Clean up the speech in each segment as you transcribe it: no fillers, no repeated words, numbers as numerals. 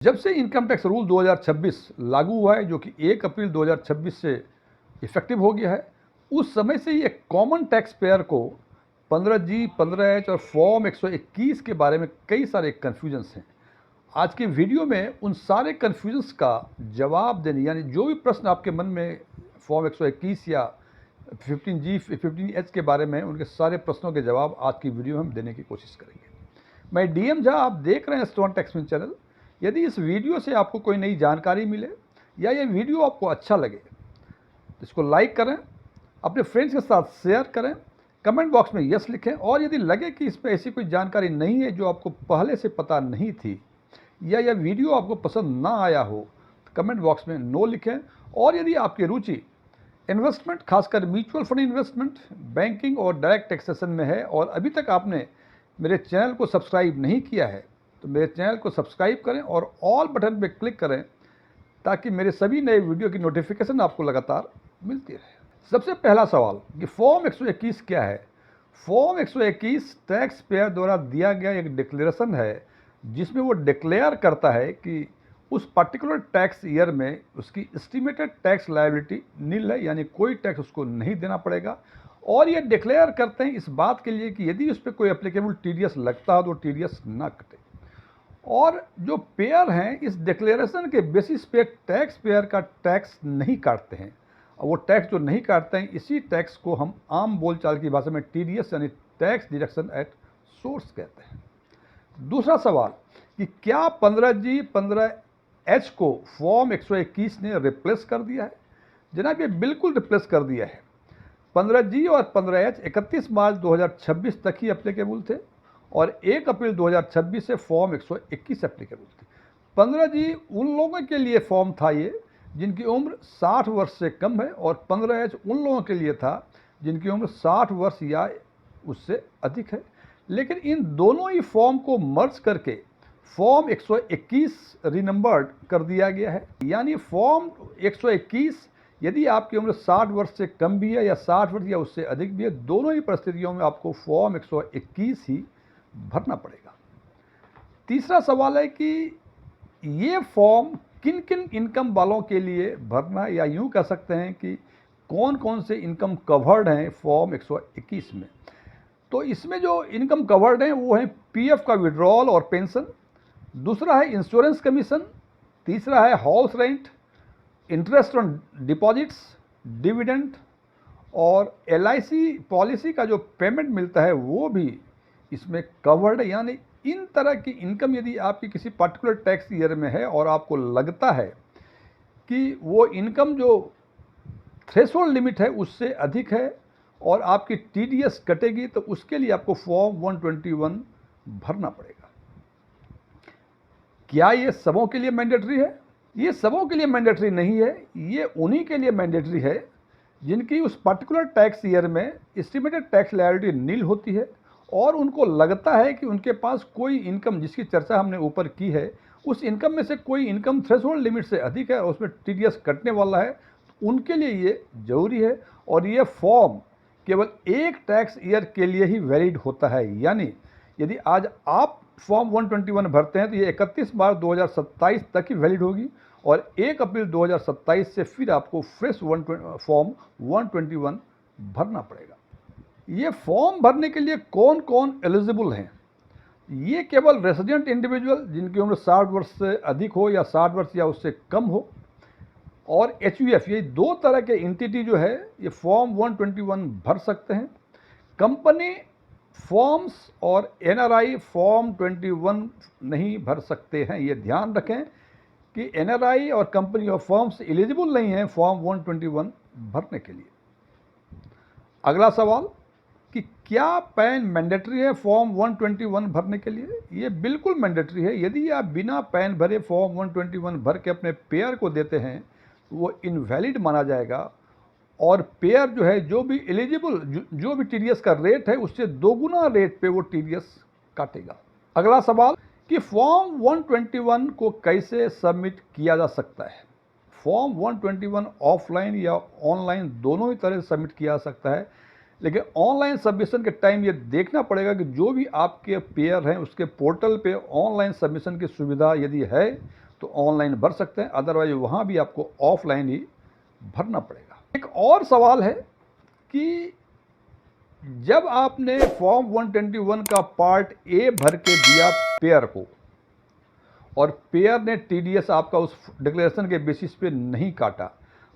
जब से income tax rule 2026 लागू हुआ है, जो कि 1 अप्रैल 2026 से इफेक्टिव हो गया है, उस समय से ही एक कॉमन टैक्स पेयर को 15G, 15H और फॉर्म 121 के बारे में कई सारे कन्फ्यूजन्स हैं। आज की वीडियो में उन सारे कन्फ्यूजन्स का जवाब देने, यानी जो भी प्रश्न आपके मन में फॉर्म 121 या 15G, 15H के बारे में, उनके सारे प्रश्नों के जवाब आज की वीडियो में हम देने की कोशिश करेंगे। मैं DM झा, आप देख रहे हैं स्टोन टैक्समैन चैनल। यदि इस वीडियो से आपको कोई नई जानकारी मिले या ये वीडियो आपको अच्छा लगे तो इसको लाइक करें, अपने फ्रेंड्स के साथ शेयर करें, कमेंट बॉक्स में यस लिखें, और यदि लगे कि इसमें ऐसी कोई जानकारी नहीं है जो आपको पहले से पता नहीं थी या यह वीडियो आपको पसंद ना आया हो तो कमेंट बॉक्स में नो लिखें। और यदि आपकी रुचि इन्वेस्टमेंट, खासकर म्यूचुअल फंड इन्वेस्टमेंट, बैंकिंग और डायरेक्ट टैक्सेशन में है और अभी तक आपने मेरे चैनल को सब्सक्राइब नहीं किया है तो मेरे चैनल को सब्सक्राइब करें और ऑल बटन पर क्लिक करें ताकि मेरे सभी नए वीडियो की नोटिफिकेशन आपको लगातार मिलती रहे। सबसे पहला सवाल कि फॉर्म 121 क्या है। फॉर्म 121 टैक्स पेयर द्वारा दिया गया एक डिक्लेरेशन है जिसमें वो डिक्लेयर करता है कि उस पर्टिकुलर टैक्स ईयर में उसकी एस्टिमेटेड टैक्स लायबिलिटी नील है, यानी कोई टैक्स उसको नहीं देना पड़ेगा। और ये डिक्लेयर करते हैं इस बात के लिए कि यदि उस पर कोई एप्लीकेबल TDS लगता है तो TDS ना कटे। और जो पेयर हैं इस डिक्लेरेशन के बेसिस पे टैक्स पेयर का टैक्स नहीं काटते हैं, और वो टैक्स जो नहीं काटते हैं इसी टैक्स को हम आम बोलचाल की भाषा में TDS यानी टैक्स डिडक्शन एट सोर्स कहते हैं। दूसरा सवाल कि क्या 15G, 15H को फॉर्म 121 ने रिप्लेस कर दिया है। जनाब, ये बिल्कुल रिप्लेस कर दिया है। 15G और 15H 31 मार्च 2026 तक ही एप्लीकेबल थे और 1 अप्रैल 2026 से फॉर्म 121 एप्लीकेबल थे। 15G उन लोगों के लिए फॉर्म था ये जिनकी उम्र 60 वर्ष से कम है, और 15H उन लोगों के लिए था जिनकी उम्र 60 वर्ष या उससे अधिक है। लेकिन इन दोनों ही फॉर्म को मर्ज करके फॉर्म 121 रिनंबर्ड कर दिया गया है, यानी फॉर्म 121 यदि आपकी उम्र 60 वर्ष से कम भी है या 60 वर्ष या उससे अधिक भी है, दोनों ही परिस्थितियों में आपको फॉर्म 121 ही भरना पड़ेगा। तीसरा सवाल है कि ये फॉर्म किन किन इनकम वालों के लिए भरना है, या यूं कह सकते हैं कि कौन कौन से इनकम कवर्ड हैं फॉर्म 121 में। तो इसमें जो इनकम कवर्ड हैं वो है PF का विड्रॉल और पेंशन, दूसरा है इंश्योरेंस कमीशन, तीसरा है house rent, interest on deposits, dividend, और LIC पॉलिसी का जो पेमेंट मिलता है वो भी इसमें कवर्ड है। यानी इन तरह की इनकम यदि आपकी किसी पर्टिकुलर टैक्स ईयर में है और आपको लगता है कि वो इनकम जो थ्रेशोल्ड लिमिट है उससे अधिक है और आपकी TDS कटेगी, तो उसके लिए आपको फॉर्म 121 भरना पड़ेगा। क्या ये सबों के लिए मैंडेटरी है? ये सबों के लिए मैंडेटरी नहीं है। ये उन्हीं के लिए मैंडेटरी है जिनकी उस पर्टिकुलर टैक्स ईयर में एस्टिमेटेड टैक्स लायबिलिटी नील होती है और उनको लगता है कि उनके पास कोई इनकम, जिसकी चर्चा हमने ऊपर की है, उस इनकम में से कोई इनकम थ्रेशोल्ड लिमिट से अधिक है और उसमें TDS कटने वाला है, तो उनके लिए ये जरूरी है। और ये फॉर्म केवल एक टैक्स ईयर के लिए ही वैलिड होता है, यानी यदि आज आप फॉर्म 121 भरते हैं तो ये 31 मार्च 2027 तक ही वैलिड होगी और 1 अप्रैल 2027 से फिर आपको फ्रेश फॉर्म 121 भरना पड़ेगा। ये फॉर्म भरने के लिए कौन कौन एलिजिबल हैं? ये केवल रेसिडेंट इंडिविजुअल जिनकी उम्र 60 वर्ष से अधिक हो या 60 वर्ष या उससे कम हो, और HUF, ये दो तरह के एंटिटी जो है ये फॉर्म 121 भर सकते हैं। कंपनी फॉर्म्स और NRI फॉर्म 21 नहीं भर सकते हैं। ये ध्यान रखें कि NRI और कंपनी और फॉर्म्स एलिजिबल नहीं हैं फॉर्म 121 भरने के लिए। अगला सवाल कि क्या पैन मैंडेटरी है फॉर्म 121 भरने के लिए? ये बिल्कुल मैंडेटरी है। यदि आप बिना पैन भरे फॉर्म 121 भर के अपने पेयर को देते हैं वो इनवैलिड माना जाएगा और पेयर जो है जो भी एलिजिबल जो भी TDS का रेट है उससे दोगुना रेट पे वो TDS काटेगा। अगला सवाल कि फॉर्म 121 को कैसे सबमिट किया जा सकता है? फॉर्म 121 ऑफलाइन या ऑनलाइन दोनों ही तरह से सबमिट किया जा सकता है, लेकिन ऑनलाइन सबमिशन के टाइम ये देखना पड़ेगा कि जो भी आपके पेयर हैं उसके पोर्टल पे ऑनलाइन सबमिशन की सुविधा यदि है तो ऑनलाइन भर सकते हैं, अदरवाइज वहाँ भी आपको ऑफलाइन ही भरना पड़ेगा। एक और सवाल है कि जब आपने फॉर्म 121 का पार्ट ए भर के दिया पेयर को और पेयर ने टीडीएस आपका उस डिक्लेरेशन के बेसिस पे नहीं काटा,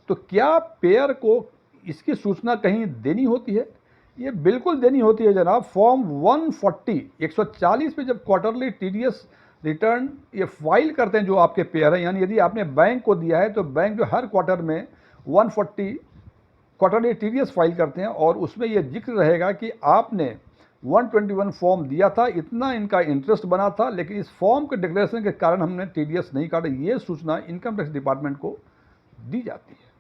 तो क्या पेयर को इसकी सूचना कहीं देनी होती है? ये बिल्कुल देनी होती है जनाब। फॉर्म 140 पे जब क्वार्टरली टीडीएस रिटर्न ये फाइल करते हैं जो आपके पेयर हैं, यानी यदि आपने बैंक को दिया है तो बैंक जो हर क्वार्टर में 140 क्वार्टरली टीडीएस फाइल करते हैं और उसमें यह जिक्र रहेगा कि आपने 121 फॉर्म दिया था, इतना इनका इंटरेस्ट बना था, लेकिन इस फॉर्म के डिक्लेरेशन के कारण हमने टीडीएस नहीं काटा। ये सूचना इनकम टैक्स डिपार्टमेंट को दी जाती है।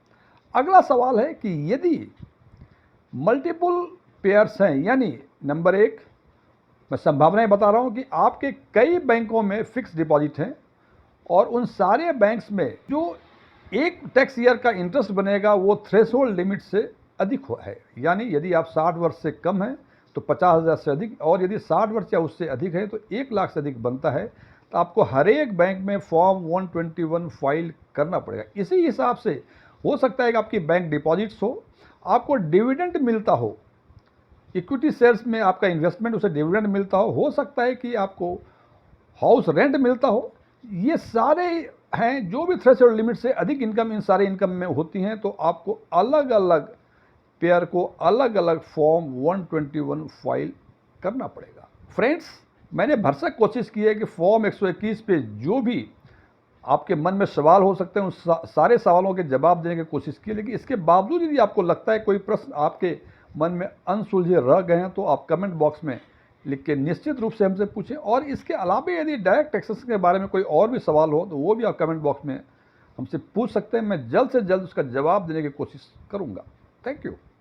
अगला सवाल है कि यदि मल्टीपल पेयर्स हैं, यानी नंबर एक, मैं संभावनाएं बता रहा हूं कि आपके कई बैंकों में फिक्स डिपॉजिट हैं और उन सारे बैंक्स में जो एक टैक्स ईयर का इंटरेस्ट बनेगा वो थ्रेशोल्ड लिमिट से अधिक है, यानी यदि आप 60 वर्ष से कम हैं तो 50,000 से अधिक, और यदि 60 वर्ष या उससे अधिक है तो 1 लाख से अधिक बनता है। तो आपको हर एक बैंक में फॉर्म 121 फाइल करना पड़ेगा। इसी हिसाब से हो सकता है कि आपकी बैंक डिपॉजिट्स हो, आपको डिविडेंड मिलता हो, इक्विटी शेयर्स में आपका इन्वेस्टमेंट, उसे डिविडेंड मिलता हो सकता है कि आपको हाउस रेंट मिलता हो। ये सारे हैं जो भी थ्रेशोल्ड लिमिट से अधिक इनकम इन सारे इनकम में होती हैं, तो आपको अलग अलग पेयर को अलग अलग फॉर्म 121 फाइल करना पड़ेगा। फ्रेंड्स, मैंने भरसक कोशिश की है कि फॉर्म 121 पे जो भी आपके मन में सवाल हो सकते हैं उन सारे सवालों के जवाब देने की कोशिश की, लेकिन इसके बावजूद यदि आपको लगता है कोई प्रश्न आपके मन में अनसुलझे रह गए हैं तो आप कमेंट बॉक्स में लिख के निश्चित रूप से हमसे पूछें। और इसके अलावा यदि डायरेक्ट टैक्सेशन के बारे में कोई और भी सवाल हो तो वो भी आप कमेंट बॉक्स में हमसे पूछ सकते हैं। मैं जल्द से जल्द उसका जवाब देने की कोशिश करूँगा। Thank you.